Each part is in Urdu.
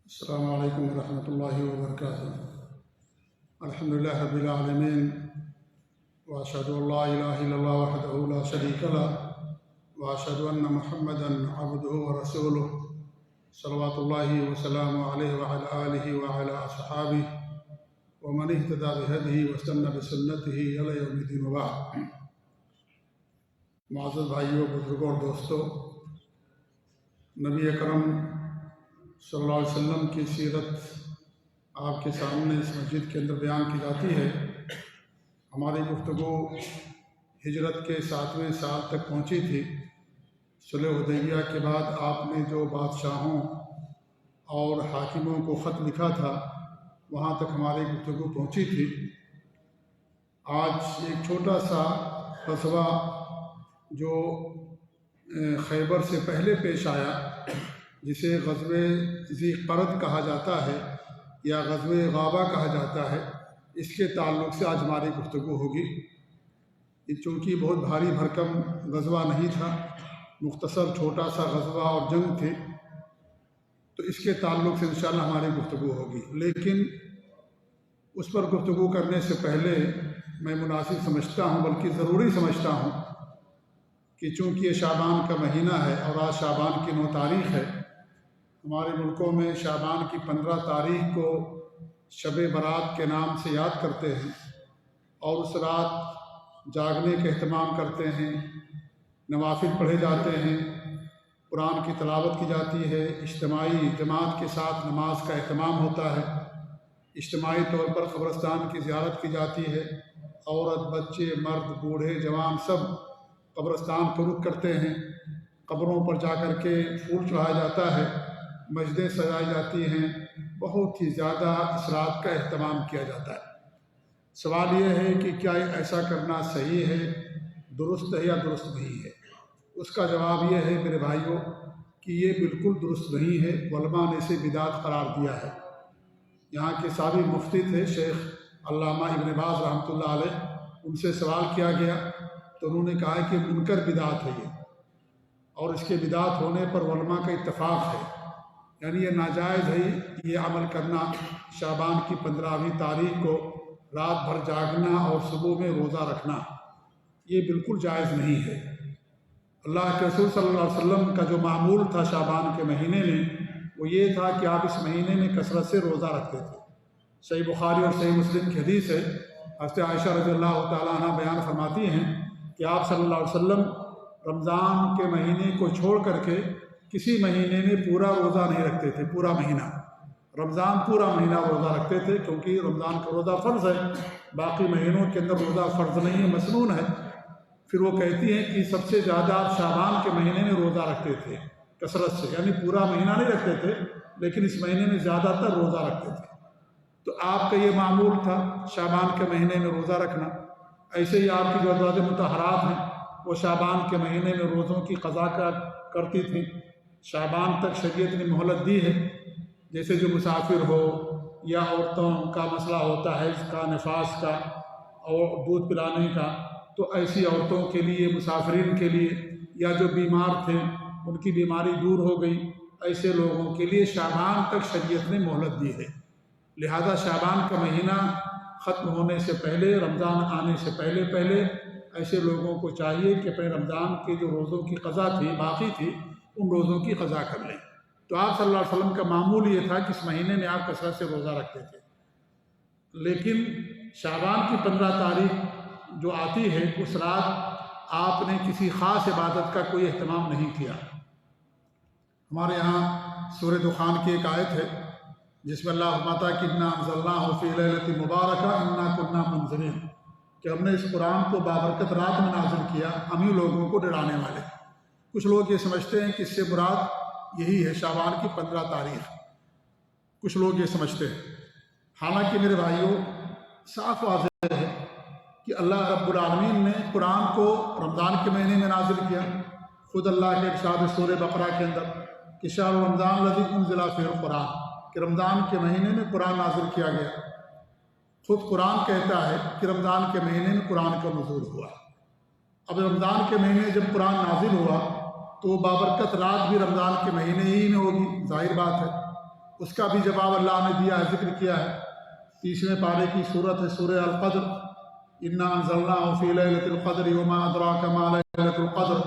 السلام علیکم ورحمۃ اللہ وبرکاتہ۔ الحمدللہ رب العالمین واشہد ان لا الہ الا اللہ وحدہ لا شریک لہ واشہد ان محمدا عبدہ ورسولہ صلوات اللہ وسلامہ علیہ وعلی آلہ وعلی اصحابہ ومن اہتدی بہدیہ واستنى بسنتہ الی یوم الدین وبعد۔ معزز بھائیوں، بزرگوں اور دوستوں، نبی اکرم صلی اللہ علیہ وسلم کی سیرت آپ کے سامنے اس مسجد کے اندر بیان کی جاتی ہے۔ ہماری گفتگو ہجرت کے 7ویں سال تک پہنچی تھی۔ صلح حدیبیہ کے بعد آپ نے جو بادشاہوں اور حاکموں کو خط لکھا تھا وہاں تک ہماری گفتگو پہنچی تھی۔ آج ایک چھوٹا سا غزوہ جو خیبر سے پہلے پیش آیا، جسے غزوہ ذی قرد کہا جاتا ہے یا غزوہ غابہ کہا جاتا ہے، اس کے تعلق سے آج ہماری گفتگو ہوگی۔ چونکہ بہت بھاری بھرکم غزوہ نہیں تھا، مختصر چھوٹا سا غزوہ اور جنگ تھی، تو اس کے تعلق سے انشاءاللہ ہماری گفتگو ہوگی۔ لیکن اس پر گفتگو کرنے سے پہلے میں مناسب سمجھتا ہوں، بلکہ ضروری سمجھتا ہوں کہ چونکہ یہ شعبان کا مہینہ ہے اور آج شعبان کی 9 تاریخ ہے، ہمارے ملکوں میں شعبان کی 15 تاریخ کو شب برات کے نام سے یاد کرتے ہیں اور اس رات جاگنے کا اہتمام کرتے ہیں، نوافل پڑھے جاتے ہیں، قرآن کی تلاوت کی جاتی ہے، اجتماعی جماعت کے ساتھ نماز کا اہتمام ہوتا ہے، اجتماعی طور پر قبرستان کی زیارت کی جاتی ہے، عورت، بچے، مرد، بوڑھے، جوان سب قبرستان کو رخ کرتے ہیں، قبروں پر جا کر کے پھول چڑھایا جاتا ہے، مسجدیں سجائی جاتی ہیں، بہت ہی زیادہ اس رات کا اہتمام کیا جاتا ہے۔ سوال یہ ہے کہ کیا ایسا کرنا صحیح ہے، درست ہے یا درست نہیں ہے؟ اس کا جواب یہ ہے میرے بھائیوں کہ یہ بالکل درست نہیں ہے۔ علماء نے اسے بدعت قرار دیا ہے۔ یہاں کے سابق مفتی تھے شیخ علامہ ابن باز رحمۃ اللہ علیہ، ان سے سوال کیا گیا تو انہوں نے کہا کہ منکر بدعت ہے یہ، اور اس کے بدعت ہونے پر علماء کا اتفاق ہے، یعنی یہ ناجائز ہے یہ عمل کرنا۔ شعبان کی 15ویں تاریخ کو رات بھر جاگنا اور صبح میں روزہ رکھنا یہ بالکل جائز نہیں ہے۔ اللہ کے رسول صلی اللہ علیہ وسلم کا جو معمول تھا شعبان کے مہینے میں وہ یہ تھا کہ آپ اس مہینے میں کثرت سے روزہ رکھتے تھے۔ صحیح بخاری اور صحیح مسلم کی حدیث ہے، حضرت عائشہ رضی اللہ تعالیٰ عنہ بیان فرماتی ہیں کہ آپ صلی اللہ علیہ وسلم رمضان کے مہینے کو چھوڑ کر کے کسی مہینے میں پورا روزہ نہیں رکھتے تھے، پورا مہینہ۔ رمضان پورا مہینہ روزہ رکھتے تھے، کیونکہ رمضان کا روزہ فرض ہے، باقی مہینوں کے اندر روزہ فرض نہیں ہے، مسنون ہے۔ پھر وہ کہتی ہیں کہ سب سے زیادہ آپ شعبان کے مہینے میں روزہ رکھتے تھے کثرت سے، یعنی پورا مہینہ نہیں رکھتے تھے لیکن اس مہینے میں زیادہ تر روزہ رکھتے تھے۔ تو آپ کا یہ معمول تھا شعبان کے مہینے میں روزہ رکھنا۔ ایسے ہی آپ کی جو ازواج مطہرات ہیں وہ شعبان کے مہینے میں روزوں کی قضا کرتی تھیں۔ شعبان تک شریعت نے مہلت دی ہے، جیسے جو مسافر ہو یا عورتوں کا مسئلہ ہوتا ہے اس کا، نفاس کا اور دودھ پلانے کا، تو ایسی عورتوں کے لیے، مسافرین کے لیے، یا جو بیمار تھے ان کی بیماری دور ہو گئی، ایسے لوگوں کے لیے شعبان تک شریعت نے مہلت دی ہے۔ لہذا شعبان کا مہینہ ختم ہونے سے پہلے، رمضان آنے سے پہلے ایسے لوگوں کو چاہیے کہ اپنے رمضان کے جو روزوں کی قضا تھی، باقی تھی، ان روزوں کی قضا کر لیں۔ تو آپ صلی اللہ علیہ وسلم کا معمول یہ تھا کہ اس مہینے میں آپ کثرت سے روزہ رکھتے تھے، لیکن شعبان کی 15 تاریخ جو آتی ہے اس رات آپ نے کسی خاص عبادت کا کوئی اہتمام نہیں کیا۔ ہمارے یہاں سورہ دخان کی ایک آیت ہے جس میں اللہ فرماتا ہے کہ انا انزلناہ فی لیلۃ مبارکہ انا کنا منذرین، کہ ہم نے اس قرآن کو بابرکت رات میں نازل کیا، ہم ہی لوگوں کو ڈرانے والے۔ کچھ لوگ یہ سمجھتے ہیں کہ اس سے مراد یہی ہے شعبان کی 15 تاریخ، کچھ لوگ یہ سمجھتے ہیں۔ حالانکہ میرے بھائیوں صاف واضح ہے کہ اللہ رب العالمین نے قرآن کو رمضان کے مہینے میں نازل کیا۔ خود اللہ کے ارشاد سورہ بقرہ کے اندر کہ شہر رمضان الذی انزل فیہ القرآن، کہ رمضان کے مہینے میں قرآن نازل کیا گیا۔ خود قرآن کہتا ہے کہ رمضان کے مہینے میں قرآن کا نزول ہوا۔ اب رمضان کے مہینے جب قرآن نازل ہوا تو بابرکت رات بھی رمضان کے مہینے ہی میں ہوگی، ظاہر بات ہے۔ اس کا بھی جواب اللہ نے دیا ہے، ذکر کیا ہے۔ 30ویں پارے کی صورت ہے سورہ القدر، انا انزلناہ فی لیلۃ القدر وما ادراک ما لیلۃ القدر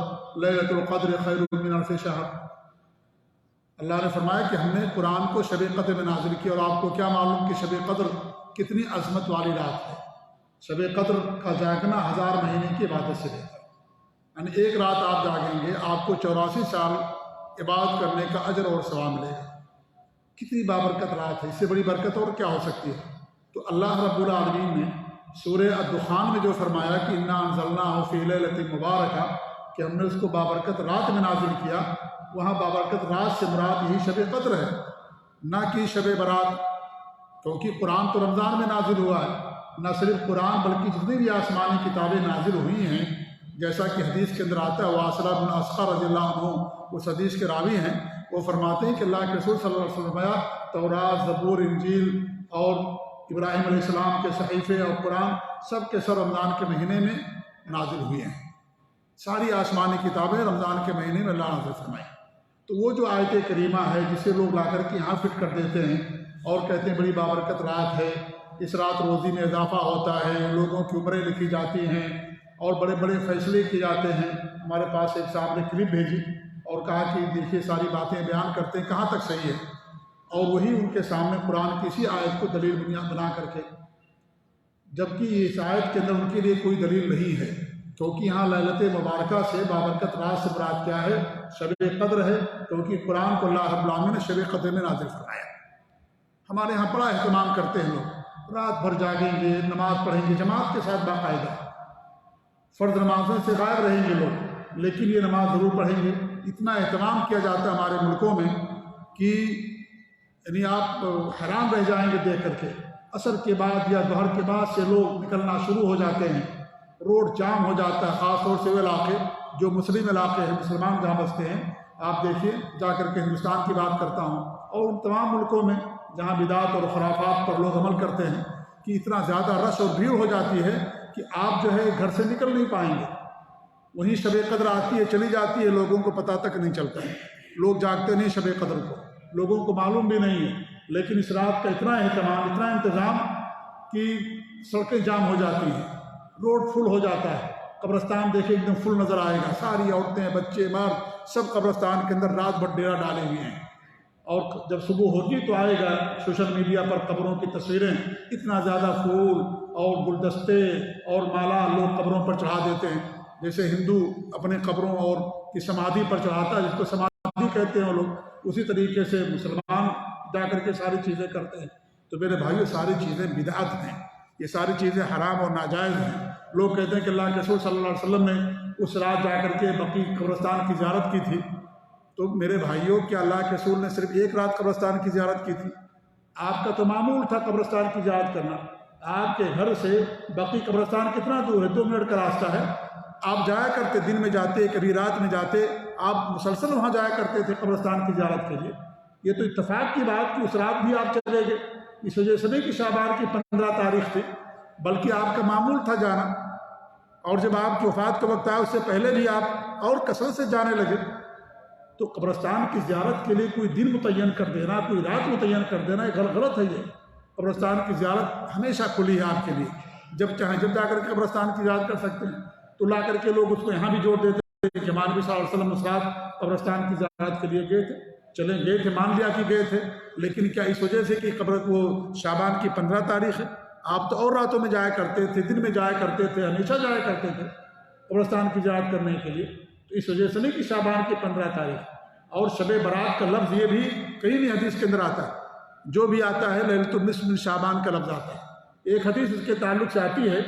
لیلۃ القدر خیر من الف شہر۔ اللہ نے فرمایا کہ ہم نے قرآن کو شب قدر میں نازل کیا، اور آپ کو کیا معلوم کہ شب قدر کتنی عظمت والی رات ہے۔ شب قدر کا جاگنا 1000 مہینے کی عبادت سے بہتر ہے، یعنی ایک رات آپ جاگیں گے آپ کو 84 سال عبادت کرنے کا اجر اور ثواب ملے گا۔ کتنی بابرکت رات ہے، اس سے بڑی برکت اور کیا ہو سکتی ہے؟ تو اللہ رب العالمین نے سورہ الدخان میں جو فرمایا کہ انا انزلناہ فی لیلۃ مبارکہ، کہ ہم نے اس کو بابرکت رات میں نازل کیا، وہاں بابرکت رات سے مراد یہی شب قدر ہے، نہ کہ شب برات، کیونکہ قرآن تو رمضان میں نازل ہوا ہے۔ نہ صرف قرآن بلکہ جتنی بھی آسمانی کتابیں نازل ہوئی ہیں، جیسا کہ حدیث کے اندر آتا ہے، واصلہ بن اصغر رضی اللہ عنہ اس حدیث کے راوی ہیں، وہ فرماتے ہیں کہ اللہ کے رسول صلی اللہ علیہ وسلم فرمایا تورات، زبور، انجیل اور ابراہیم علیہ السلام کے صحیفے اور قرآن سب کے سب رمضان کے مہینے میں نازل ہوئے ہیں۔ ساری آسمانی کتابیں رمضان کے مہینے میں اللہ نازل فرمائی۔ تو وہ جو آیت کریمہ ہے جسے لوگ لا کر کے یہاں فٹ کر دیتے ہیں اور کہتے ہیں بڑی بابرکت رات ہے، اس رات روزی میں اضافہ ہوتا ہے، لوگوں کی عمریں لکھی جاتی ہیں اور بڑے بڑے فیصلے کیے جاتے ہیں۔ ہمارے پاس ایک صاحب نے کلپ بھیجی اور کہا کہ دیکھیے ساری باتیں بیان کرتے ہیں، کہاں تک صحیح ہے؟ اور وہی ان کے سامنے قرآن کی اسی آیت کو دلیل بنیاد بنا کر کے، جبکہ اس آیت کے اندر ان کے لیے کوئی دلیل نہیں ہے، کیونکہ یہاں لیلۃ مبارکہ سے بابرکت رات سے مراد کیا ہے؟ شب قدر ہے، کیونکہ قرآن کو اللہ رب العالمین نے شب قدر میں نازل فرمایا۔ ہمارے یہاں بڑا اہتمام کرتے ہیں لوگ، رات بھر جاگیں گے، نماز پڑھیں گے جماعت کے ساتھ باقاعدہ، فرض نمازوں سے غائب رہیں گے لوگ، لیکن یہ نماز ضرور پڑھیں گے۔ اتنا اہتمام کیا جاتا ہے ہمارے ملکوں میں کہ یعنی آپ حیران رہ جائیں گے دیکھ کر کے۔ عصر کے بعد یا ظہر کے بعد سے لوگ نکلنا شروع ہو جاتے ہیں، روڈ جام ہو جاتا ہے، خاص طور سے وہ علاقے جو مسلم علاقے ہیں، مسلمان جہاں بستے ہیں۔ آپ دیکھیے، جا کر کے ہندوستان کی بات کرتا ہوں اور ان تمام ملکوں میں جہاں بدعت اور خرافات پر لوگ عمل کرتے ہیں، کہ اتنا زیادہ رش اور بھیڑ ہو جاتی ہے کہ آپ جو ہے گھر سے نکل نہیں پائیں گے۔ وہیں شب قدر آتی ہے چلی جاتی ہے، لوگوں کو پتہ تک نہیں چلتا ہے، لوگ جاگتے نہیں شب قدر کو، لوگوں کو معلوم بھی نہیں ہے۔ لیکن اس رات کا اتنا اہتمام، اتنا انتظام کہ سڑکیں جام ہو جاتی ہیں، روڈ فل ہو جاتا ہے، قبرستان دیکھیں ایک دم فل نظر آئے گا، ساری عورتیں، بچے، مرد سب قبرستان کے اندر رات بھر ڈیرا ڈالے ہوئے ہیں۔ اور جب صبح ہوگی تو آئے گا سوشل میڈیا پر قبروں کی تصویریں، اتنا زیادہ پھول اور گلدستے اور مالا لوگ قبروں پر چڑھا دیتے ہیں، جیسے ہندو اپنے قبروں اور کی سمادھی پر چڑھاتا ہے، جس کو سمادھی کہتے ہیں وہ لوگ، اسی طریقے سے مسلمان جا کر کے ساری چیزیں کرتے ہیں۔ تو میرے بھائیو، ساری چیزیں بدعت ہیں، یہ ساری چیزیں حرام اور ناجائز ہیں۔ لوگ کہتے ہیں کہ اللہ کے رسول صلی اللہ علیہ وسلم نے اس رات جا کر کے بقیع قبرستان کی زیارت کی تھی۔ تو میرے بھائیوں، کیا اللہ کے رسول نے صرف ایک رات قبرستان کی زیارت کی تھی؟ آپ کا تو معمول تھا قبرستان کی زیارت کرنا۔ آپ کے گھر سے بقیع قبرستان کتنا دور ہے؟ 2 منٹ کا راستہ ہے۔ آپ جایا کرتے، دن میں جاتے، کبھی رات میں جاتے، آپ مسلسل وہاں جایا کرتے تھے قبرستان کی زیارت کے لیے۔ یہ تو اتفاق کی بات کہ اس رات بھی آپ چلے گئے، اس وجہ سے نہیں کہ شعبان کی 15 تاریخ تھی، بلکہ آپ کا معمول تھا جانا۔ اور جب آپ کی وفات کا وقت آیا اس سے پہلے بھی آپ اور کثرت سے جانے لگے۔ تو قبرستان کی زیارت کے لیے کوئی دن متعین کر دینا، کوئی رات متعین کر دینا، یہ غلط ہے۔ یہ قبرستان کی زیارت ہمیشہ کھلی ہے آپ کے لیے، جب چاہیں جب جا کر کے قبرستان کی زیارت کر سکتے ہیں۔ تو لا کر کے لوگ اس کو یہاں بھی جوڑ دیتے ہیں کہ ہمارے نبی صلی اللہ علیہ وسلم اس رات قبرستان کی زیارت کے لیے گئے تھے، چلیں گئے تھے، مان لیا کہ گئے تھے، لیکن کیا اس وجہ سے کہ وہ شعبان کی 15 تاریخ ہے؟ آپ تو اور راتوں میں جایا کرتے تھے، دن میں جایا کرتے تھے، ہمیشہ جایا کرتے تھے قبرستان کی زیارت کرنے کے لیے۔ تو اس وجہ سے نہیں کہ شعبان کی 15 تاریخ۔ اور شب برات کا لفظ یہ بھی کہیں نہیں حدیث کے اندر آتا ہے، جو بھی آتا ہے لیلۃ النصف من شعبان کا لفظ آتا ہے۔ ایک حدیث اس کے تعلق سے آتی ہے،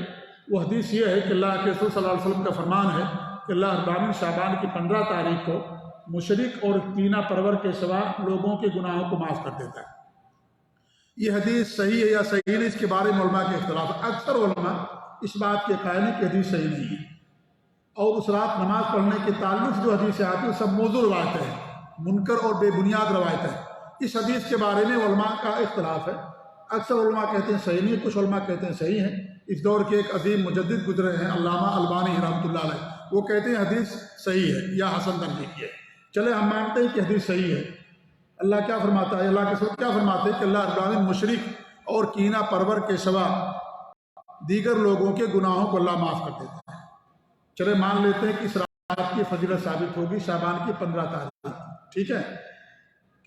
وہ حدیث یہ ہے کہ اللہ کے رسول صلی اللہ علیہ وسلم کا فرمان ہے کہ اللہ رب العالمین شعبان کی 15 تاریخ کو مشرک اور طینہ پرور کے سوا لوگوں کے گناہوں کو معاف کر دیتا ہے۔ یہ حدیث صحیح ہے یا صحیح نہیں، اس کے بارے میں علماء کے اختلاف ہے۔ اکثر علماء اس بات کے قائل ہیں کہ حدیث صحیح نہیں ہے، اور اس رات نماز پڑھنے کے تعلق جو حدیثیں آتی ہیں وہ سب موضوع روایتیں ہیں، منکر اور بے بنیاد روایتیں ہیں۔ اس حدیث کے بارے میں علماء کا اختلاف ہے۔ اکثر علماء کہتے ہیں صحیح نہیں، کچھ علماء کہتے ہیں صحیح ہیں۔ اس دور کے ایک عظیم مجدد گزرے ہیں علامہ البانی رحمۃ اللہ علیہ، وہ کہتے ہیں حدیث صحیح ہے یا حسن درجے کی ہے۔ چلے ہم مانتے ہیں کہ حدیث صحیح ہے، اللہ کیا فرماتا ہے، اللہ کے رسول کیا فرماتے ہیں کہ اللہ رب العالمین مشرک اور کینہ پرور کے سوا دیگر لوگوں کے گناہوں کو اللہ معاف کر دیتا ہے۔ چلے مان لیتے ہیں کہ اس رات کی فضیلت ثابت ہوگی شعبان کی 15 تاریخ، ٹھیک ہے،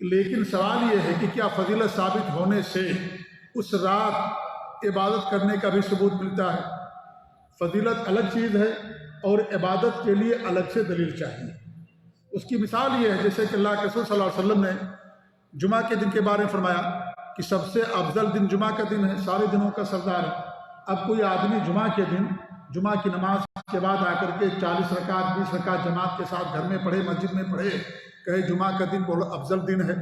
لیکن سوال یہ ہے کہ کیا فضیلت ثابت ہونے سے اس رات عبادت کرنے کا بھی ثبوت ملتا ہے؟ فضیلت الگ چیز ہے اور عبادت کے لیے الگ سے دلیل چاہیے۔ اس کی مثال یہ ہے جیسے کہ اللہ کے رسول صلی اللہ علیہ وسلم نے جمعہ کے دن کے بارے میں فرمایا کہ سب سے افضل دن جمعہ کا دن ہے، سارے دنوں کا سردار ہے۔ اب کوئی آدمی جمعہ کے دن جمعہ کی نماز کے بعد آ کر کے 40 رکعت 20 رکعت جماعت کے ساتھ گھر میں پڑھے، مسجد میں پڑھے، کہے جمعہ کا دن بہت افضل دن ہے،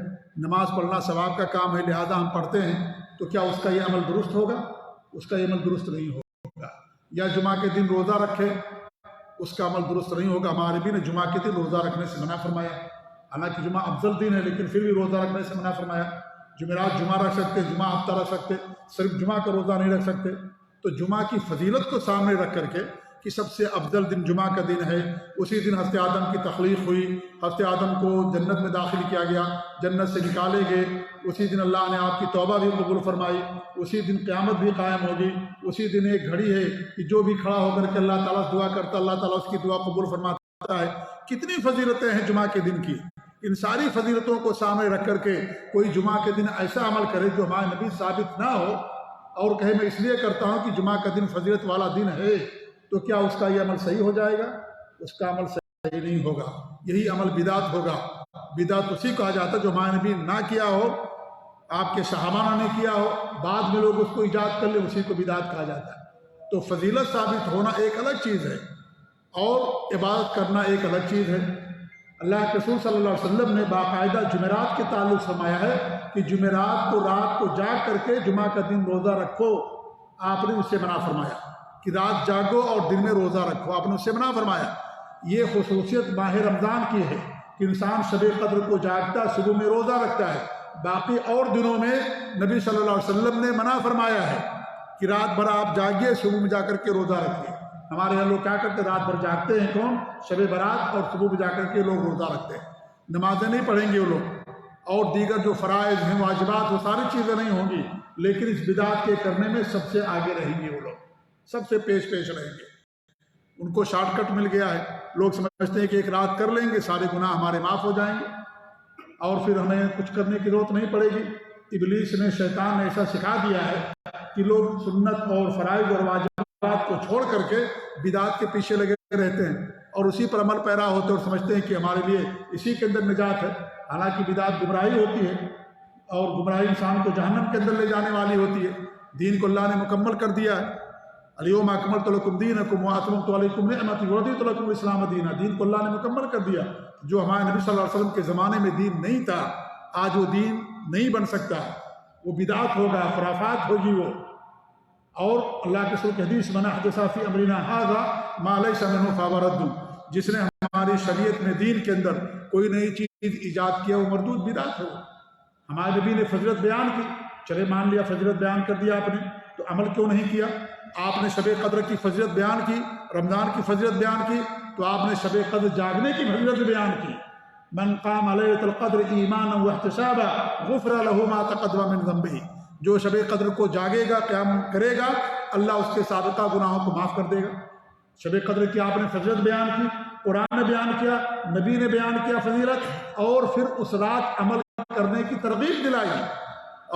نماز پڑھنا ثواب کا کام ہے لہذا ہم پڑھتے ہیں، تو کیا اس کا یہ عمل درست ہوگا؟ اس کا یہ عمل درست نہیں ہوگا۔ یا جمعہ کے دن روزہ رکھے، اس کا عمل درست نہیں ہوگا۔ ہمارے بھی نے جمعہ کے دن روزہ رکھنے سے منع فرمایا، حالانکہ جمعہ افضل دن ہے لیکن پھر بھی روزہ رکھنے سے منع فرمایا۔ جمعرات جمعہ رکھ سکتے، جمعہ ہفتہ رکھ سکتے، صرف جمعہ کا روزہ نہیں رکھ سکتے۔ تو جمعہ کی فضیلت کو سامنے رکھ کر کے کہ سب سے افضل دن جمعہ کا دن ہے، اسی دن حضرت آدم کی تخلیق ہوئی، حضرت آدم کو جنت میں داخل کیا گیا، جنت سے نکالے گئے، اسی دن اللہ نے آپ کی توبہ بھی قبول فرمائی، اسی دن قیامت بھی قائم ہوگی، اسی دن ایک گھڑی ہے کہ جو بھی کھڑا ہو کر کے اللہ تعالیٰ سے دعا کرتا اللہ تعالیٰ اس کی دعا قبول فرماتا ہے۔ کتنی فضیلتیں ہیں جمعہ کے دن کی، ان ساری فضیلتوں کو سامنے رکھ کر کے کوئی جمعہ کے دن ایسا عمل کرے جو ہمارے نبی ثابت نہ ہو اور کہے میں اس لیے کرتا ہوں کہ جمعہ کا دن فضیلت والا دن ہے، تو کیا اس کا یہ عمل صحیح ہو جائے گا؟ اس کا عمل صحیح نہیں ہوگا، یہی عمل بدعت ہوگا۔ بدعت اسی کہا جاتا ہے جو ہمارے نبی نہ کیا ہو، آپ کے صحابہ نے کیا ہو، بعد میں لوگ اس کو ایجاد کر لیں، اسی کو بدعت کہا جاتا ہے۔ تو فضیلت ثابت ہونا ایک الگ چیز ہے اور عبادت کرنا ایک الگ چیز ہے۔ اللہ کے رسول صلی اللہ علیہ وسلم نے باقاعدہ جمعرات کے تعلق فرمایا ہے کہ جمعرات کو رات کو جاگ کر کے جمعہ کا دن روزہ رکھو، آپ نے اس سے منع فرمایا کہ رات جاگو اور دن میں روزہ رکھو، آپ نے اس سے منع فرمایا۔ یہ خصوصیت ماہ رمضان کی ہے کہ انسان شب قدر کو جاگتا، صبح میں روزہ رکھتا ہے، باقی اور دنوں میں نبی صلی اللہ علیہ وسلم نے منع فرمایا ہے کہ رات بھر آپ جاگیے، صبح میں جا کر کے روزہ رکھیے۔ ہمارے یہاں لوگ کیا کرتے ہیں، رات بھر جاگتے ہیں، کون؟ شب برات، اور صبح میں جا کر کے لوگ روزہ رکھتے ہیں۔ نمازیں نہیں پڑھیں گے وہ لوگ، اور دیگر جو فرائض ہیں واجبات وہ ساری چیزیں نہیں ہوں گی، لیکن اس بدعت کے کرنے میں سب سے آگے رہیں گے وہ لوگ، سب سے پیش رہیں گے۔ ان کو شارٹ کٹ مل گیا ہے، لوگ سمجھتے ہیں کہ ایک رات کر لیں گے سارے گناہ ہمارے معاف ہو جائیں گے اور پھر ہمیں کچھ کرنے کی ضرورت نہیں پڑے گی۔ ابلیس نے، شیطان نے ایسا سکھا دیا ہے کہ لوگ سنت اور فرائض اور واجبات کو چھوڑ کر کے بدعت کے پیچھے لگے رہتے ہیں اور اسی پر عمل پیرا ہوتے اور سمجھتے ہیں کہ ہمارے لیے اسی کے اندر نجات ہے، حالانکہ بدعت گمراہی ہوتی ہے اور گمراہی انسان کو جہنم کے اندر لے جانے والی ہوتی ہے۔ دین کو اللہ نے مکمل کر دیا ہے، الیوم اکملت لکم دینکم واتممت علیکم نعمتی ورضیت لکم الاسلام دینا، دین کو اللہ نے مکمل کر دیا۔ جو ہمارے نبی صلی اللہ علیہ وسلم کے زمانے میں دین نہیں تھا، آج وہ دین نہیں بن سکتا، وہ بدعت ہوگا، خرافات ہوگی وہ۔ اور اللہ کے رسول کی حدیث من احدث فی امرنا ھذا ما لیس منہ فہو رد، جس نے ہماری شریعت میں دین کے اندر کوئی نئی چیز ایجاد کیا وہ مردود بدعت ہو۔ ہمارے نبی نے فضیلت بیان کی، چلے مان لیا فضیلت بیان کر دیا آپ نے، تو عمل کیوں نہیں کیا؟ آپ نے شب قدر کی فضیلت بیان کی، رمضان کی فضیلت بیان کی، تو آپ نے شب قدر جاگنے کی فضیلت بیان کی۔ من قام لیلۃ القدر ایمانا واحتسابا غفر له ما تقدم من ذنبہ، جو شب قدر کو جاگے گا، قیام کرے گا، اللہ اس کے سابقہ گناہوں کو معاف کر دے گا۔ شب قدر کی آپ نے فضیلت بیان کی، قرآن نے بیان کیا، نبی نے بیان کیا فضیلت، اور پھر اس رات عمل کرنے کی ترغیب دلائی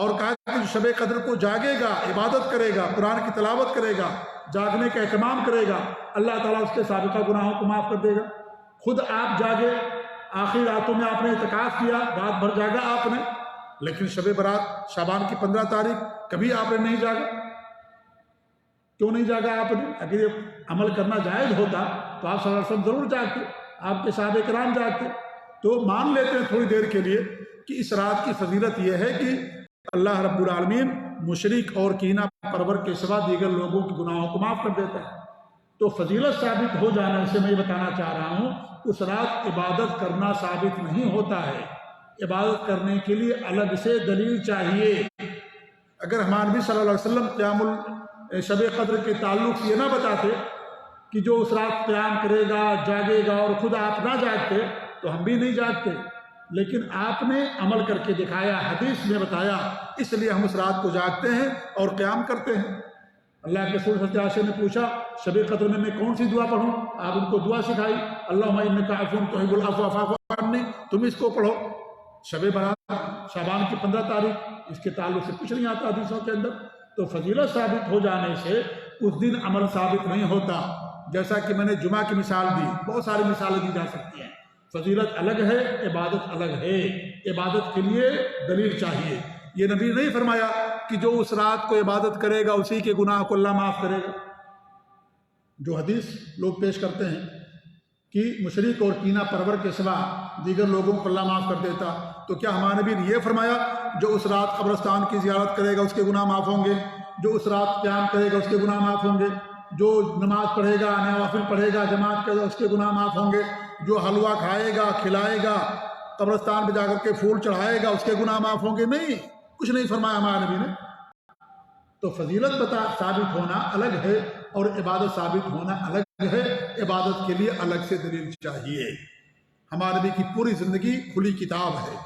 اور کہا کہ جو شب قدر کو جاگے گا، عبادت کرے گا، قرآن کی تلاوت کرے گا، جاگنے کا اہتمام کرے گا، اللہ تعالیٰ اس کے سابقہ گناہوں کو معاف کر دے گا۔ خود آپ جاگے، آخری راتوں میں آپ نے اعتکاف کیا، رات بھر جاگا آپ نے، لیکن شب برات شعبان کی 15 تاریخ کبھی آپ نے نہیں جاگا۔ کیوں نہیں جاگا آپ نے؟ اگر یہ عمل کرنا جائز ہوتا تو آپ صلی اللہ علیہ وسلم ضرور جاگتے، آپ کے صحابہ کرام جاگتے۔ تو مان لیتے ہیں تھوڑی دیر کے لیے کہ اس رات کی فضیلت یہ ہے کہ اللہ رب العالمین مشرک اور کینہ پرور کے سوا دیگر لوگوں کے گناہوں کو معاف کر دیتا ہے۔ تو فضیلت ثابت ہو جانے سے میں یہ بتانا چاہ رہا ہوں، اس رات عبادت کرنا ثابت نہیں ہوتا ہے، عبادت کرنے کے لیے الگ سے دلیل چاہیے۔ اگر ہمارے نبی صلی اللہ علیہ وسلم قیام شب قدر کے تعلق سے یہ نہ بتاتے کہ جو اس رات قیام کرے گا، جاگے گا، اور خود آپ نہ جاگتے تو ہم بھی نہیں جاگتے، لیکن آپ نے عمل کر کے دکھایا، حدیث میں بتایا، اس لیے ہم اس رات کو جاگتے ہیں اور قیام کرتے ہیں۔ اللہ کے رسول صلی اللہ علیہ وسلم نے پوچھا شب قدر میں کون سی دعا پڑھوں؟ آپ ان کو دعا سکھائی، اللہم انک عفو تحب العفو فاعف عنی، تم اس کو پڑھو۔ شب برات شعبان کی 15 تاریخ، اس کے تعلق سے کچھ نہیں آتا حدیثوں کے اندر۔ تو فضیلت ثابت ہو جانے سے اس دن عمل ثابت نہیں ہوتا۔ جیسا کہ میں نے جمعہ کی مثال دی، بہت ساری مثالیں دی جا سکتی ہیں۔ فضیلت الگ ہے، عبادت الگ ہے۔ عبادت کے لیے دلیل چاہیے۔ یہ نبی نے نہیں فرمایا کہ جو اس رات کو عبادت کرے گا اسی کے گناہ کو اللہ معاف کرے گا۔ جو حدیث لوگ پیش کرتے ہیں کہ مشرک اور کینہ پرور کے سوا دیگر لوگوں کو اللہ معاف کر دیتا، تو کیا ہمارے نبی نے یہ فرمایا جو اس رات قبرستان کی زیارت کرے گا اس کے گناہ معاف ہوں گے، جو اس رات قیام کرے گا اس کے گناہ معاف ہوں گے، جو نماز پڑھے گا، نوافل پڑھے گا، جماعت کرے گا اس کے گناہ معاف ہوں گے، جو حلوہ کھائے گا، کھلائے گا، قبرستان پہ جا کر کے پھول چڑھائے گا اس کے گناہ معاف ہوں گے؟ نہیں، کچھ نہیں فرمایا ہمارے نبی نے۔ تو فضیلت ثابت ہونا الگ ہے اور عبادت ثابت ہونا الگ ہے۔ عبادت کے لیے الگ سے دلیل چاہیے۔ ہمارے نبی کی پوری زندگی کھلی کتاب ہے۔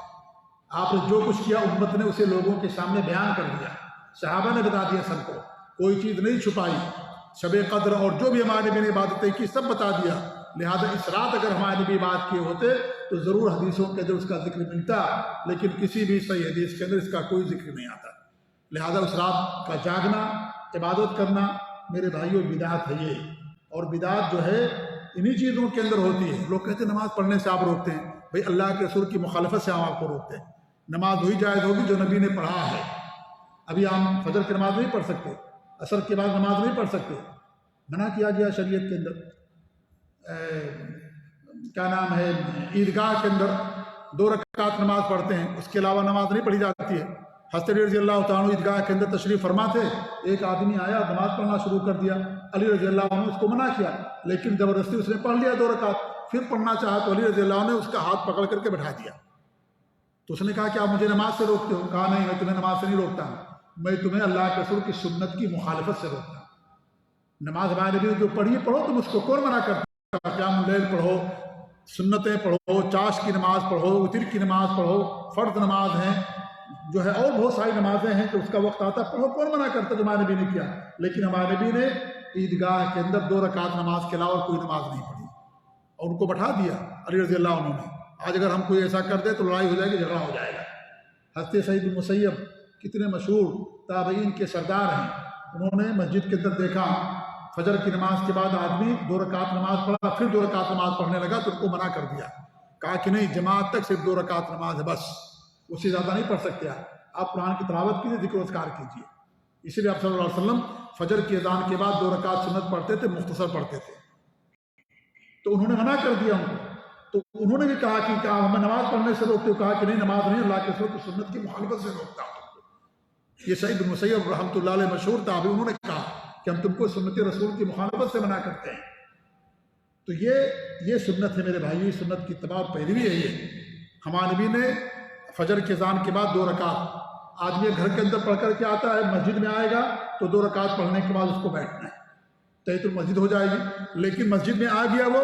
آپ نے جو کچھ کیا امت نے اسے لوگوں کے سامنے بیان کر دیا، صحابہ نے بتا دیا سب کو، کوئی چیز نہیں چھپائی۔ شب قدر اور جو بھی ہمارے نبی نے عبادتیں کی سب بتا دیا۔ لہذا اس رات اگر ہمارے نبی بات کیے ہوتے تو ضرور حدیثوں کے اندر اس کا ذکر ملتا، لیکن کسی بھی صحیح حدیث کے اندر اس کا کوئی ذکر نہیں آتا۔ لہذا اس رات کا جاگنا، عبادت کرنا میرے بھائیوں بدعت ہے یہ، اور بدعت جو ہے انہی چیزوں کے اندر ہوتی ہے۔ لوگ کہتے ہیں نماز پڑھنے سے آپ روکتے ہیں، بھئی اللہ کے رسول کی مخالفت سے ہم آپ کو روکتے ہیں۔ نماز وہی جائز ہوگی جو نبی نے پڑھا ہے۔ ابھی ہم فجر کی نماز نہیں پڑھ سکتے، عصر کے بعد نماز نہیں پڑھ سکتے، منع کیا گیا شریعت کے اندر۔ کیا نام ہے، عیدگاہ کے اندر 2 رکعت نماز پڑھتے ہیں، اس کے علاوہ نماز نہیں پڑھی جاتی ہے۔ حضرت علی رضی اللہ تعالیٰ عیدگاہ کے اندر تشریف فرما تھے، ایک آدمی آیا نماز پڑھنا شروع کر دیا، علی رضی اللہ عنہ اس کو منع کیا، لیکن زبردستی اس نے پڑھ لیا 2 رکعت، پھر پڑھنا چاہا تو علی رضی اللہ عنہ نے اس کا ہاتھ پکڑ کر کے بٹھا دیا۔ تو اس نے کہا کہ آپ مجھے نماز سے روکتے ہو؟ کہا نہیں، میں تمہیں نماز سے نہیں روکتا ہوں، میں تمہیں اللہ کے رسول کی سنت کی مخالفت سے روکتا ہوں۔ نماز ہمارے نبی نے جو پڑھی پڑھو، تم اس کو کون منع کرتا؟ قیام اللیل پڑھو، سنتیں پڑھو، چاش کی نماز پڑھو، وتر کی نماز پڑھو، فرض نماز ہیں جو ہے، اور بہت ساری نمازیں ہیں کہ اس کا وقت آتا، پڑھو، کون منع کرتا؟ جو ہمارے نبی نے کیا۔ لیکن ہمارے نبی نے عیدگاہ کے اندر 2 رکعت نماز کے علاوہ کوئی نماز نہیں پڑھی اور ان کو بٹھا دیا علی رضی اللہ عنہ نے۔ آج اگر ہم کوئی ایسا کر دے تو لڑائی ہو جائے گی، جھگڑا ہو جائے گا۔ حضرت سعید بن مسیب کتنے مشہور تابعین کے سردار ہیں، انہوں نے مسجد کے اندر دیکھا فجر کی نماز کے بعد آدمی 2 رکعت نماز پڑھا، پھر 2 رکعت نماز پڑھنے لگا تو ان کو منع کر دیا، کہا کہ نہیں، جماعت تک صرف 2 رکعت نماز ہے بس، اس سے زیادہ نہیں پڑھ سکتے آپ قرآن کی تلاوت کیجیے، ذکر و اذکار کیجیے۔ اسی لیے آپ صلی اللہ علیہ وسلم فجر کی اذان کے بعد 2 رکعت سنت پڑھتے تھے، مختصر پڑھتے تھے، تو انہوں نے منع کر دیا ان کو۔ تو انہوں نے بھی کہا کہ ہمیں نماز پڑھنے سے روکتے ہو؟ کہا کہ نہیں، نماز نہیں، اللہ کے رسول کی سنت کی مخالفت سے روکتا ہوں۔ یہ سعید بن مسیب رحمۃ اللہ علیہ مشہور تابعی، انہوں نے کہا کہ ہم تم کو سنت رسول کی مخالفت سے منع کرتے ہیں۔ تو یہ سنت ہے میرے بھائی، سنت کی اتباع پیروی ہے۔ یہ ہمارے نبی نے فجر کے اذان کے بعد 2 رکعت، آدمی گھر کے اندر پڑھ کر کے آتا ہے، مسجد میں آئے گا تو 2 رکعت پڑھنے کے بعد اس کو بیٹھنا ہے، تحیۃ المسجد ہو جائے گی۔ لیکن مسجد میں آ گیا، وہ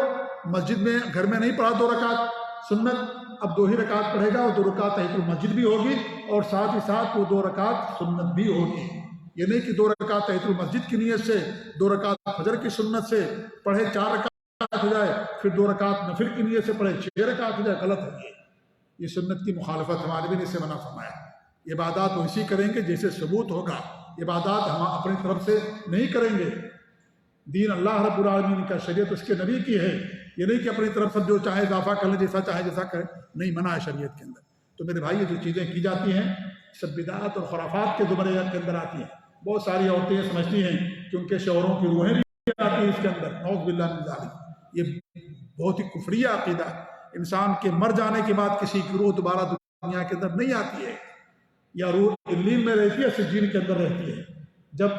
مسجد میں گھر میں نہیں پڑھا 2 رکعت سنت، اب 2 ہی رکعت پڑھے گا، اور 2 رکعت تحیۃ المسجد بھی ہوگی اور ساتھ ہی ساتھ وہ 2 رکعت سنت بھی ہوگی۔ یہ نہیں کہ 2 رکعت تحیۃ المسجد کی نیت سے، 2 رکعت فجر کی سنت سے پڑھے 4 رکعت ہو جائے، پھر 2 رکعت نفل کی نیت سے پڑھے 6 رکعت ہو جائے، غلط ہے یہ سنت کی مخالفت، ہمارے بھی نے اسے منع فرمایا۔ عبادات ویسی کریں گے جیسے ثبوت ہوگا، عبادات ہم اپنی طرف سے نہیں کریں گے۔ دین اللہ رب العالمین کا، شریعت اس کے نبی کی ہے، یہ نہیں کہ اپنی طرف سے جو چاہے اضافہ کر لیں، جیسا چاہے جیسا کریں، نہیں، منع ہے شریعت کے اندر۔ تو میرے بھائی، یہ جو چیزیں کی جاتی ہیں سب بدعات اور خرافات کے زمرے کے اندر آتی ہیں۔ بہت ساری عورتیں یہ سمجھتی ہیں کہ ان کے شوہروں کی روحیں بھی آتی ہیں اس کے اندر، نعوذ باللہ من ذالک۔ یہ بہت ہی کفریہ عقیدہ ہے۔ انسان کے مر جانے کے بعد کسی کی روح دوبارہ دنیا کے اندر نہیں آتی ہے، یا روح علین میں رہتی ہے، سجین کے اندر رہتی ہے۔ جب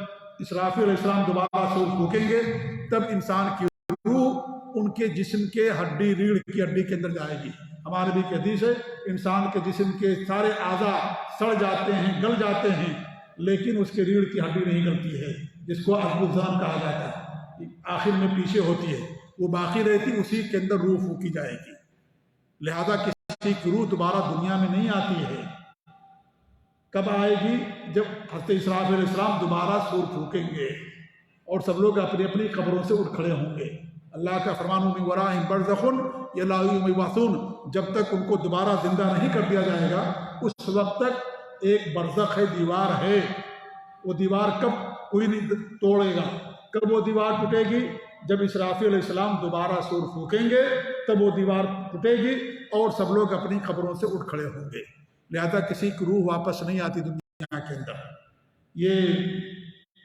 اسرافیل علیہ السلام دوبارہ سور پھونکیں گے تب انسان کی روح ان کے جسم کے ہڈی، ریڑھ کی ہڈی کے اندر جائے گی۔ ہمارے بھی کی حدیث ہے، انسان کے جسم کے سارے اعضاء سڑ جاتے ہیں، گل جاتے ہیں، لیکن اس کے ریڑھ کی ہڈی نہیں گلتی ہے، جس کو عظم الظام کہا جاتا ہے، آخر میں پیچھے ہوتی ہے، وہ باقی رہتی، اسی کے اندر روح پھونکی جائے گی۔ لہذا کسی کی روح دوبارہ دنیا میں نہیں آتی ہے۔ کب آئے گی؟ جب حضرت اسرافیل علیہ السلام دوبارہ سور پھونکیں گے اور سب لوگ اپنی اپنی قبروں سے اٹھ کھڑے ہوں گے۔ اللہ کا فرمان من ورائہم برزخ الی یوم یبعثون، جب تک ان کو دوبارہ زندہ نہیں کر دیا جائے گا اس وقت تک ایک برزخ ہے، دیوار ہے۔ وہ دیوار کب کوئی نہیں توڑے گا؟ کب وہ دیوار ٹوٹے گی؟ جب اسرافیل علیہ السلام دوبارہ سور پھونکیں گے تب وہ دیوار ٹوٹے گی اور سب لوگ اپنی قبروں سے اٹھ کھڑے ہوں گے۔ لہذا کسی کی روح واپس نہیں آتی دنیا کے اندر۔ یہ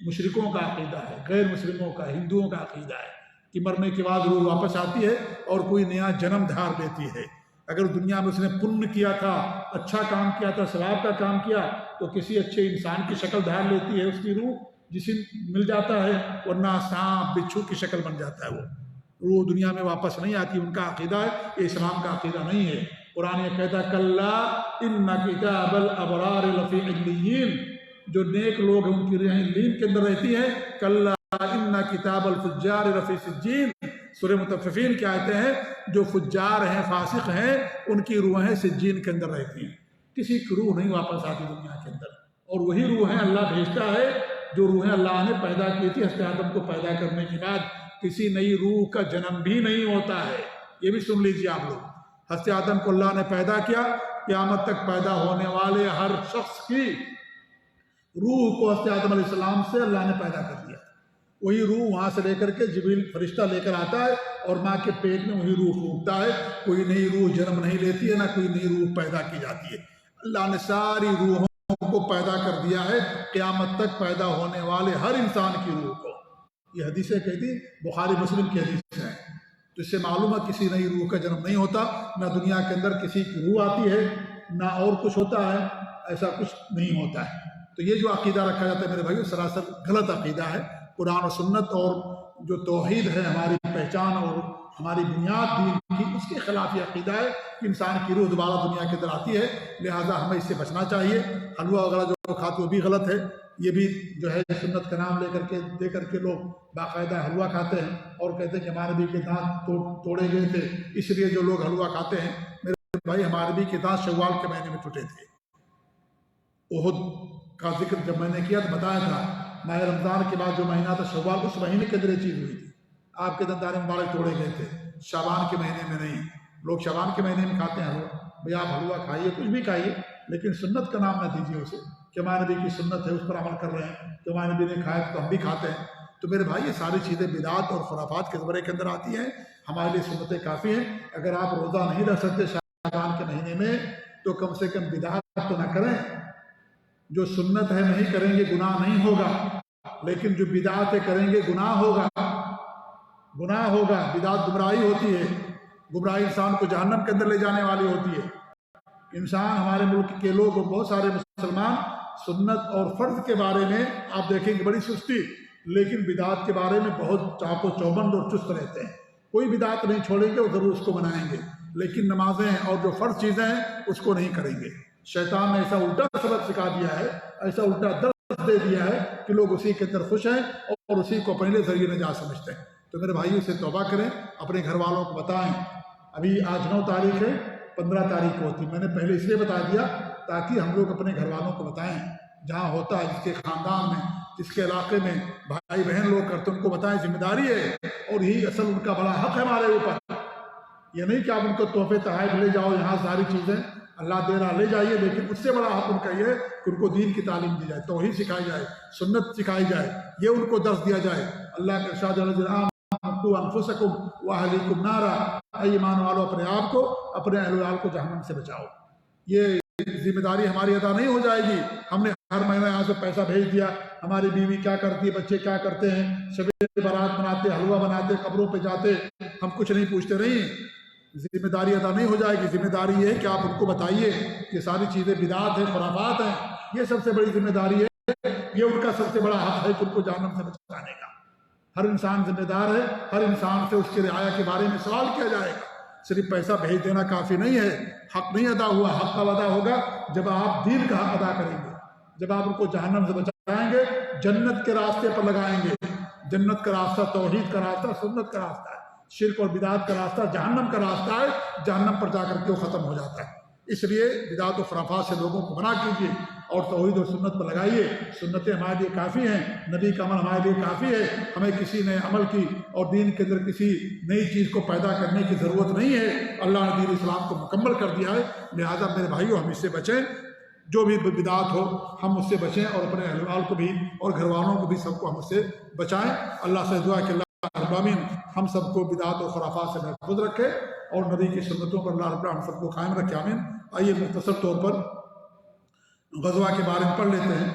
مشرکوں کا عقیدہ ہے، غیر مسلموں کا، ہندوؤں کا عقیدہ ہے کہ مرنے کے بعد روح واپس آتی ہے اور کوئی نیا جنم دھار لیتی ہے۔ اگر دنیا میں اس نے پن کیا تھا، اچھا کام کیا تھا، ثواب کا کام کیا تو کسی اچھے انسان کی شکل دھار لیتی ہے اس کی روح، جسم مل جاتا ہے، ورنہ سانپ بچھو کی شکل بن جاتا ہے۔ وہ روح دنیا میں واپس نہیں آتی، ان کا عقیدہ ہے، یہ اسلام کا عقیدہ نہیں ہے۔ قرآن یہ کہتا ہے کلا ان کتاب الابرار لفی علیین، جو نیک لوگ ہیں ان کی روحیں علیین کے اندر رہتی ہیں۔ کلا ان کتاب الفجار لفی سجین، سورہ مطففین کی آیتیں ہیں، جو فجار ہیں، فاسق ہیں، ان کی روحیں سجین کے اندر رہتی ہیں۔ کسی کی روح نہیں واپس آتی دنیا کے اندر، اور وہی روحیں اللہ بھیجتا ہے جو روحیں اللہ نے پیدا کی تھی حضرت آدم کو پیدا کرنے کے بعد۔ کسی نئی روح کا جنم بھی نہیں ہوتا ہے، یہ بھی سن لیجیے آپ لوگ۔ حضرت آدم کو اللہ نے پیدا کیا، قیامت تک پیدا ہونے والے ہر شخص کی روح کو حضرت آدم علیہ السلام سے اللہ نے پیدا کر دیا۔ وہی روح وہاں سے لے کر کے جبریل فرشتہ لے کر آتا ہے اور ماں کے پیٹ میں وہی روح پھونکتا ہے۔ کوئی نئی روح جنم نہیں لیتی ہے، نہ کوئی نئی روح پیدا کی جاتی ہے۔ اللہ نے ساری روحوں کو پیدا کر دیا ہے، قیامت تک پیدا ہونے والے ہر انسان کی روح کو۔ یہ حدیثیں کہتی، بخاری مسلم کی حدیث ہے، تو اس سے معلوم ہے کسی نئی روح کا جنم نہیں ہوتا، نہ دنیا کے اندر کسی کی روح آتی ہے، نہ اور کچھ ہوتا ہے، ایسا کچھ نہیں ہوتا ہے۔ تو یہ جو عقیدہ رکھا جاتا ہے میرے بھائیو، سراسر غلط عقیدہ ہے۔ قرآن و سنت اور جو توحید ہے ہماری پہچان اور ہماری بنیاد دین کی، اس کے خلاف یہ عقیدہ ہے کہ انسان کی روح دوبارہ دنیا کے اندر آتی ہے، لہٰذا ہمیں اس سے بچنا چاہیے۔ حلوہ وغیرہ جو کھاتے وہ بھی غلط ہے، یہ بھی جو ہے سنت کا نام دے کر کے لوگ باقاعدہ حلوہ کھاتے ہیں اور کہتے ہیں کہ ہمارے نبی کے دانت توڑے گئے تھے، اس لیے جو لوگ حلوہ کھاتے ہیں۔ میرے بھائی، ہمارے نبی کے دانت شوال کے مہینے میں ٹوٹے تھے۔ احد کا ذکر جب میں نے کیا تو بتایا تھا، ماہ رمضان کے بعد جو مہینہ تھا شوال، اس مہینے کے اندر یہ چیز ہوئی تھی، آپ کے دندان مبارک توڑے گئے تھے، شعبان کے مہینے میں نہیں۔ لوگ شعبان کے مہینے میں کھاتے ہیں حلوہ، بھئی آپ حلوہ کھائیے، کچھ بھی کھائیے، لیکن سنت کا نام نہ دیجیے اسے کہ ہمارے نبی کی سنت ہے، اس پر عمل کر رہے ہیں، تو ہمارے نبی نے کھایا تو ہم بھی کھاتے ہیں۔ تو میرے بھائی، یہ ساری چیزیں بدعات اور خرافات کے زمرے کے اندر آتی ہیں، ہمارے لیے سنتیں کافی ہیں۔ اگر آپ روزہ نہیں رکھ سکتے شعبان کے مہینے میں تو کم سے کم بدعات تو نہ کریں۔ جو سنت ہے نہیں کریں گے گناہ نہیں ہوگا، لیکن جو بدعاتیں کریں گے گناہ ہوگا، گناہ ہوگا۔ بدعات گمراہی ہوتی ہے، گمراہی انسان کو جہنم کے اندر لے جانے والی ہوتی ہے۔ انسان، ہمارے ملک کے لوگ اور بہت سارے مسلمان سنت اور فرض کے بارے میں آپ دیکھیں گے بڑی سستی، لیکن بدعات کے بارے میں بہت چاق و چوبند اور چست رہتے ہیں۔ کوئی بدعات نہیں چھوڑیں گے، وہ ضرور اس کو بنائیں گے، لیکن نمازیں اور جو فرض چیزیں ہیں اس کو نہیں کریں گے۔ شیطان نے ایسا الٹا سبق سکھا دیا ہے، ایسا الٹا درس دے دیا ہے کہ لوگ اسی کے اندر خوش ہیں اور اسی کو اپنے لیے ذریعہ نجات سمجھتے ہیں۔ تو میرے بھائیوں سے توبہ کریں، اپنے گھر والوں کو بتائیں۔ ابھی آج 9 تاریخ ہے، 15 تاریخ کو ہوتی، میں نے پہلے اس لیے بتا دیا تاکہ ہم لوگ اپنے گھر والوں کو بتائیں، جہاں ہوتا ہے، جس کے خاندان میں، جس کے علاقے میں بھائی بہن لوگ کرتے ان کو بتائیں، ذمہ داری ہے، اور یہی اصل ان کا بڑا حق ہے ہمارے اوپر۔ یہ نہیں کہ آپ ان کو تحفے تحائف لے جاؤ، یہاں ساری چیزیں اللہ دے رہا لے جائیے، لیکن اس سے بڑا حق ان کا یہ ہے کہ ان کو دین کی تعلیم دی جائے، توحید سکھائی جائے، سنت سکھائی جائے، یہ ان کو درس دیا جائے۔ اللہ کے ارشاد انفسکم واہلیکم نارا، اے ایمان والو اپنے آپ کو، اپنے اہل ویال کو جہنم سے بچاؤ۔ یہ ذمہ داری ہماری ادا نہیں ہو جائے گی۔ ہم نے ہر مہینہ یہاں سے پیسہ بھیج دیا، ہماری بیوی کیا کرتی ہے، بچے کیا کرتے ہیں، شب برات مناتے، حلوہ بناتے، قبروں پہ جاتے، ہم کچھ نہیں پوچھتے، نہیں، ذمہ داری ادا نہیں ہو جائے گی۔ ذمہ داری یہ ہے کہ آپ ان کو بتائیے کہ ساری چیزیں بدعات ہیں، خرافات ہیں، یہ سب سے بڑی ذمہ داری ہے، یہ ان کا سب سے بڑا حق ہے کہ ان کو جہنم سے بچانے کا۔ ہر انسان ذمہ دار ہے، ہر انسان سے اس کی رعایا کے بارے میں سوال کیا جائے گا۔ صرف پیسہ بھیج دینا کافی نہیں ہے، حق نہیں ادا ہوا۔ حق کب ادا ہوگا؟ جب آپ دین کا حق ادا کریں گے، جب آپ ان کو جہنم سے بچائیں گے، جنت کے راستے پر لگائیں گے۔ جنت کا راستہ توحید کا راستہ، سنت کا راستہ ہے۔ شرک اور بدعات کا راستہ جہنم کا راستہ ہے، جہنم پر جا کر کے وہ ختم ہو جاتا ہے۔ اس لیے بدعات و خرافات سے لوگوں کو منع کیجیے اور توحید اور سنت پر لگائیے۔ سنتیں ہمارے لیے کافی ہیں، نبی کا عمل ہمارے لیے کافی ہے، ہمیں کسی نئے عمل کی اور دین کے اندر کسی نئی چیز کو پیدا کرنے کی ضرورت نہیں ہے۔ اللہ نے دین اسلام کو مکمل کر دیا ہے، لہٰذا میرے بھائیوں ہم اس سے بچیں، جو بھی بدعات ہو ہم اس سے بچیں اور اپنے اہل وال کو بھی اور گھر والوں کو بھی سب کو ہم اس سے بچائیں۔ اللہ سے دعا کہ اللہ رب العالمین ہم سب کو بدعات و خرافات سے محفوظ رکھے اور نبی کی سنتوں پر اللہ رب العالمین ہم سب کو قائم رکھے، آمین۔ آئیے مختصر طور پر غزوہ کے بارے میں پڑھ لیتے ہیں،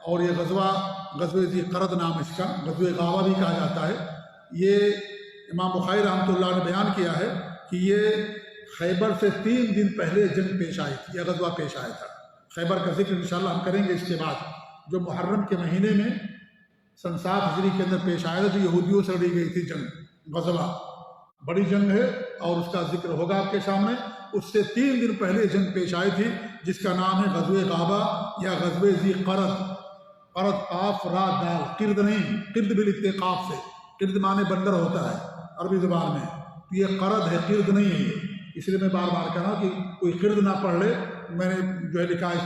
اور یہ غزوہ ذی قرد نام اس کا، غزوہ غابہ بھی کہا جاتا ہے۔ یہ امام بخاری رحمۃ اللہ نے بیان کیا ہے کہ یہ خیبر سے 3 دن پہلے جنگ پیش آئی تھی، یہ غزوہ پیش آیا تھا۔ خیبر کا ذکر انشاءاللہ ہم کریں گے اس کے بعد، جو محرم کے مہینے میں سن 7 ہجری کے اندر پیش آیا تھا، جو یہودیوں سے لڑی گئی تھی جنگ، غزوہ بڑی جنگ ہے اور اس کا ذکر ہوگا آپ کے سامنے۔ اس سے 3 دن پہلے جنگ پیش آئی تھی جس کا نام ہے غزوہ غابہ یا غزوہ ذی قرد۔ قرد قاف را دال، قرد نہیں، قرد بالاتقاف سے، قرد معنی بندر ہوتا ہے عربی زبان میں، تو یہ قرد ہے، قرد نہیں ہے یہ۔ اس لیے میں بار بار کہہ رہا ہوں کہ کوئی قرد نہ پڑھ لے، میں نے جو ہے لکھا ہے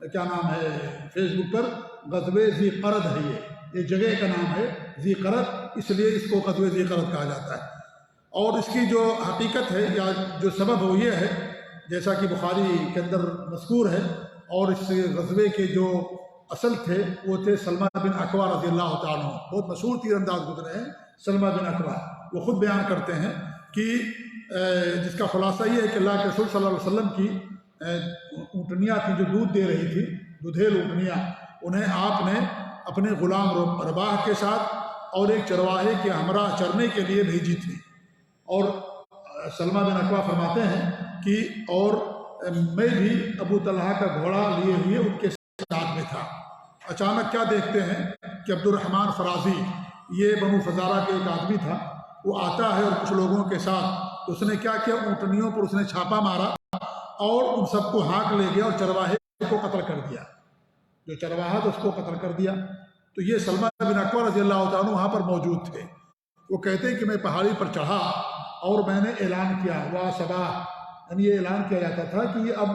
کیا نام ہے فیس بک پر، غزوہ ذی قرد ہے یہ جگہ کا نام ہے ذی قرد، اس لیے اس کو غزوہ ذی قرد کہا جاتا ہے۔ اور اس کی جو حقیقت ہے یا جو سبب وہ یہ ہے، جیسا کہ بخاری کے اندر مذکور ہے، اور اس غزوے کے جو اصل تھے وہ تھے سلمہ بن اکوع رضی اللہ تعالیٰ عنہ، بہت مشہور تیر انداز گزرے ہیں سلمہ بن اکوع۔ وہ خود بیان کرتے ہیں کہ جس کا خلاصہ یہ ہے کہ اللہ کے رسول صلی اللہ علیہ وسلم کی اونٹنیاں تھیں جو دودھ دے رہی تھی، دودھیل اونٹنیاں، انہیں آپ نے اپنے غلام رباح کے ساتھ اور ایک چرواہے کے ہمراہ چرنے کے لیے بھیجی تھی۔ اور سلمہ بن اکوع فرماتے ہیں کہ اور میں بھی ابو طلحہ کا گھوڑا لیے ہوئے ان کے ساتھ میں تھا۔ اچانک کیا دیکھتے ہیں کہ عبد الرحمن فرازی، یہ بنو فزارہ کے ایک آدمی تھا، وہ آتا ہے اور کچھ لوگوں کے ساتھ، اس نے کیا کیا، اونٹنیوں پر اس نے چھاپا مارا اور ان سب کو ہانک لے گیا اور چرواہے کو قتل کر دیا، جو چرواہا تھا اس کو قتل کر دیا۔ تو یہ سلمہ بن اکوع رضی اللہ تعالیٰ عنہ وہاں پر موجود تھے۔ وہ کہتے ہیں کہ میں پہاڑی پر چڑھا اور میں نے اعلان کیا، وا صباح، یعنی یہ اعلان کیا جاتا تھا کہ یہ اب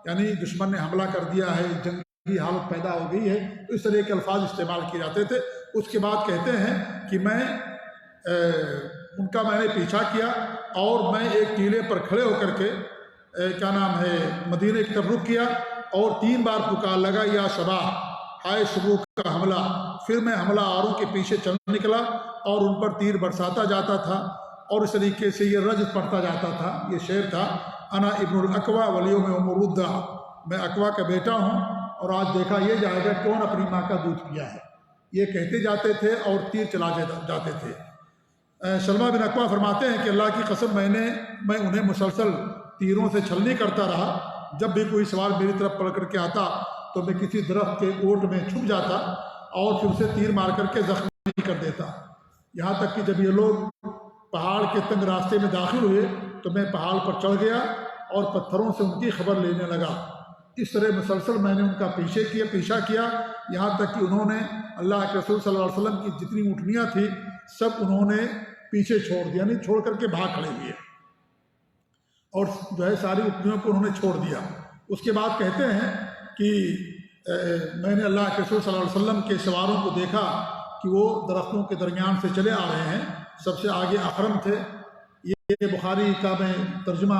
یعنی دشمن نے حملہ کر دیا ہے، جنگ کی حالت پیدا ہو گئی ہے، تو اس طرح کے الفاظ استعمال کیے جاتے تھے۔ اس کے بعد کہتے ہیں کہ میں نے پیچھا کیا اور میں ایک ٹیلے پر کھڑے ہو کر کے کیا نام ہے مدینے کی طرف رخ کیا اور 3 بار پکار لگا، یا صباح، ہائے صبح کا حملہ۔ پھر میں حملہ آوروں کے پیچھے چل نکلا اور ان پر تیر برساتا جاتا تھا، اور اس طریقے سے یہ رجز پڑھتا جاتا تھا۔ یہ شعر تھا، انا ابن الاکوع والیوم امرودہ، میں اکوع کا بیٹا ہوں اور آج دیکھا یہ جائے گا کون اپنی ماں کا دودھ پیا ہے، یہ کہتے جاتے تھے اور تیر چلا جاتے تھے۔ سلمہ بن اکوع فرماتے ہیں کہ اللہ کی قسم میں انہیں مسلسل تیروں سے چھلنی کرتا رہا، جب بھی کوئی سوار میری طرف پڑ کر کے آتا تو میں کسی درخت کے اوٹ میں چھپ جاتا اور پھر اسے تیر مار کر کے زخمی کر دیتا، یہاں تک کہ جب یہ لوگ پہاڑ کے تنگ راستے میں داخل ہوئے تو میں پہاڑ پر چڑھ گیا اور پتھروں سے ان کی خبر لینے لگا۔ اس طرح مسلسل میں نے ان کا پیچھا کیا، یہاں تک کہ انہوں نے اللہ کے رسول صلی اللہ علیہ وسلم کی جتنی اونٹنیاں تھیں سب انہوں نے پیچھے چھوڑ دیا، یعنی چھوڑ کر کے بھاگ کھڑے ہوئے اور جو ہے ساری اونٹنیوں کو انہوں نے چھوڑ دیا۔ اس کے بعد کہتے ہیں کہ میں نے اللہ کے رسول صلی اللہ علیہ وسلم کے سواروں کو دیکھا کہ وہ درختوں کے درمیان سے چلے آ رہے ہیں، سب سے آگے اخرم تھے۔ یہ بخاری کا میں ترجمہ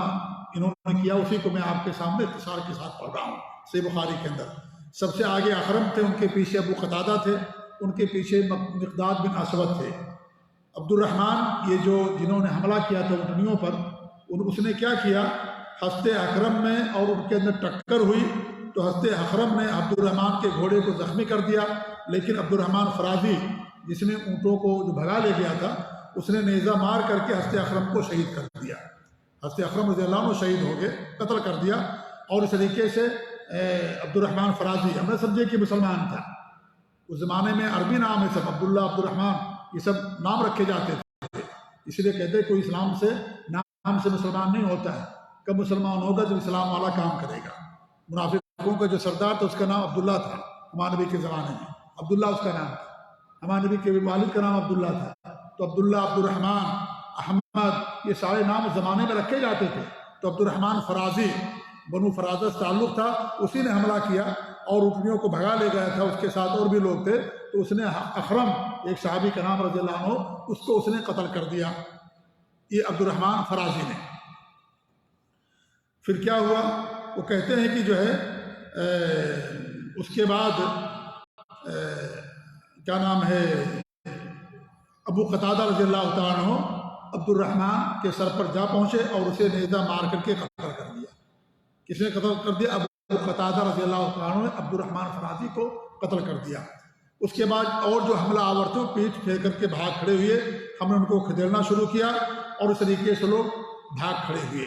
انہوں نے کیا، اسی کو میں آپ کے سامنے اختصار کے ساتھ پڑھ رہا ہوں۔ صحیح بخاری کے اندر سب سے آگے اخرم تھے، ان کے پیچھے ابو قتادہ تھے، ان کے پیچھے مقداد بن اسود تھے۔ عبد الرحمن، یہ جنہوں نے حملہ کیا تھا اونٹنیوں پر، اس نے کیا کیا، ہستے اکرم میں اور ان کے اندر ٹکر ہوئی تو ہستے اکرم نے عبد الرحمن کے گھوڑے کو زخمی کر دیا، لیکن عبد الرحمن فرازی جس نے اونٹوں کو جو بھگا لے گیا تھا، اس نے نیزہ مار کر کے ہستے اکرم کو شہید کر دیا۔ ہستے اکرم رضی اللہ عنہ شہید ہو گئے، قتل کر دیا۔ اور اس طریقے سے عبد الرحمن فرازی، ہم نے سمجھے کہ مسلمان تھا، اس زمانے میں عربی نام ہے سب، عبداللہ، عبد الرحمن، یہ سب نام رکھے جاتے تھے، اس لیے کہتے کوئی اسلام سے نام سے مسلمان نہیں ہوتا ہے، کب مسلمان ہوگا جب اسلام والا کام کرے گا۔ منافقوں کا جو سردار تھا اس کا نام عبداللہ تھا ہمارے نبی کے زمانے میں، عبداللہ اس کا نام تھا، ہمارے نبی کے والد کا نام عبداللہ تھا، تو عبداللہ، عبد الرحمن، احمد، یہ سارے نام اس زمانے میں رکھے جاتے تھے۔ تو عبد الرحمن فرازی، بنو فرازہ سے تعلق تھا، اسی نے حملہ کیا اور اونٹنیوں کو بھگا لے گیا تھا، اس کے ساتھ اور بھی لوگ تھے، تو اس نے اخرم ایک صحابی کا نام رضی اللہ عنہ، اس کو اس نے قتل کر دیا، یہ عبد الرحمن فرازی نے۔ پھر کیا ہوا؟ وہ کہتے ہیں کہ جو ہے اس کے بعد کیا نام ہے، ابو قتادہ رضی اللہ تعالیٰ عنہ عبد الرحمن کے سر پر جا پہنچے اور اسے نیزہ مار کر کے قتل کر دیا۔ کس نے قتل کر دیا؟ ابو قتادہ رضی اللہ تعالیٰ عنہ نے عبد الرحمن فرازی کو قتل کر دیا۔ اس کے بعد اور جو حملہ آور تھے پیٹ پھیر کر کے بھاگ کھڑے ہوئے، ہم نے ان کو کھدیڑنا شروع کیا اور اس طریقے سے لوگ بھاگ کھڑے ہوئے۔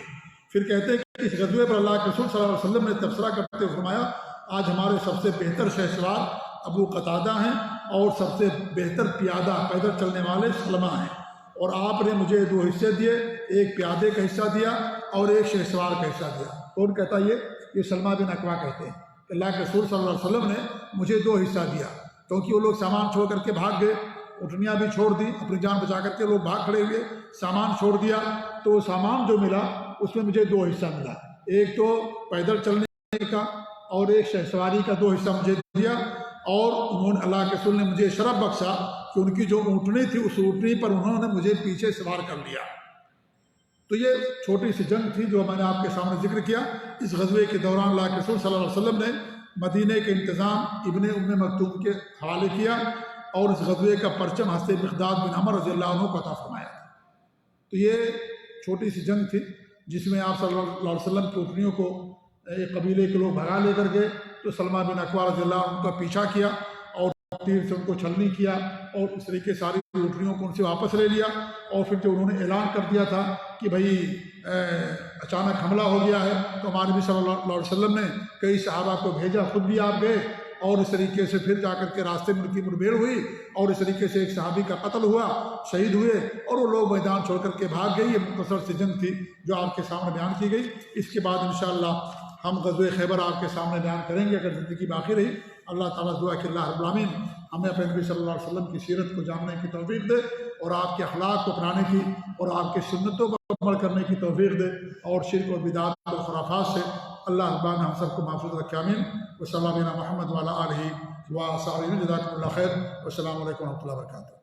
پھر کہتے ہیں کہ اس غزوے پر اللہ کے رسول صلی اللہ علیہ وسلم نے تبصرہ کرتے ہوئے فرمایا، آج ہمارے سب سے بہتر شہ سوار ابو قتادہ ہیں اور سب سے بہتر پیادہ پیدل چلنے والے سلمہ ہیں، اور آپ نے مجھے 2 حصے دیے، ایک پیادے کا حصہ دیا اور ایک شہ سوار کا حصہ دیا۔ کون کہتا ہے یہ سلمہ بن اکوا کہتے ہیں کہ اللہ کے رسول صلی اللہ علیہ وسلم نے مجھے 2 حصہ دیا، کیونکہ وہ لوگ سامان چھوڑ کر کے بھاگ گئے، اٹھنیاں بھی چھوڑ دی، اپنی جان بچا کر کے لوگ بھاگ کھڑے ہوئے، سامان چھوڑ دیا، تو سامان جو ملا اس میں مجھے 2 حصہ ملا، ایک تو پیدل چلنے کا اور ایک شہ سواری کا 2 حصہ مجھے دیا، اور انہوں نے اللہ کے رسول نے مجھے شرف بخشا کہ ان کی جو اونٹنی تھی اس اونٹنی پر انہوں نے مجھے پیچھے سوار کر لیا۔ تو یہ چھوٹی سی جنگ تھی جو میں نے آپ کے سامنے ذکر کیا۔ اس غزوے کے دوران اللہ کے رسول صلی اللہ علیہ وسلم نے مدینہ کے انتظام ابن ام مکتوم کے حوالے کیا اور اس غزوے کا پرچم حضرت مقداد بن عمر رضی اللہ عنہ کو عطا فرمایا۔ تو یہ چھوٹی سی جنگ تھی جس میں آپ صلی اللہ علیہ وسلم کی اونٹنیوں کو ایک قبیلے کے لوگ بھگا لے کر گئے، تو سلمہ بن اکوا رضی اللہ عنہ کا پیچھا کیا اور تیر سے ان کو چھلنی کیا اور اس طریقے ساری اونٹنیوں کو ان سے واپس لے لیا، اور پھر جو انہوں نے اعلان کر دیا تھا کہ بھئی اچانک حملہ ہو گیا ہے، تو ہمارے نبی صلی اللہ علیہ وسلم نے کئی صحابہ کو بھیجا، خود بھی آپ گئے، اور اس طریقے سے پھر جا کر کے راستے میں ان کی مڑبھیڑ ہوئی اور اس طریقے سے ایک صحابی کا قتل ہوا، شہید ہوئے، اور وہ لوگ میدان چھوڑ کر کے بھاگ گئی۔ یہ مختصر سی جنگ تھی جو آپ کے سامنے بیان کی گئی۔ اس کے بعد انشاءاللہ ہم غزوہ خیبر آپ کے سامنے بیان کریں گے اگر زندگی باقی رہی۔ اللہ تعالیٰ دعا کہ اللہ رب العالمین ہمیں اپنے نبی صلی اللہ علیہ وسلم کی سیرت کو جاننے کی توفیق دے اور آپ کے اخلاق کو اپنانے کی اور آپ کی سنتوں پر عمل کرنے کی توفیق دے، اور شرک و بدعات اور خرافات سے اللہ رب العالمین ہم سب کو محفوظ رکھے، آمین۔ وصلی اللہ علیہ محمد وعلی آلہ وصحبہ، جزاکم اللہ خیر، والسلام علیکم ورحمۃ اللہ وبرکاتہ۔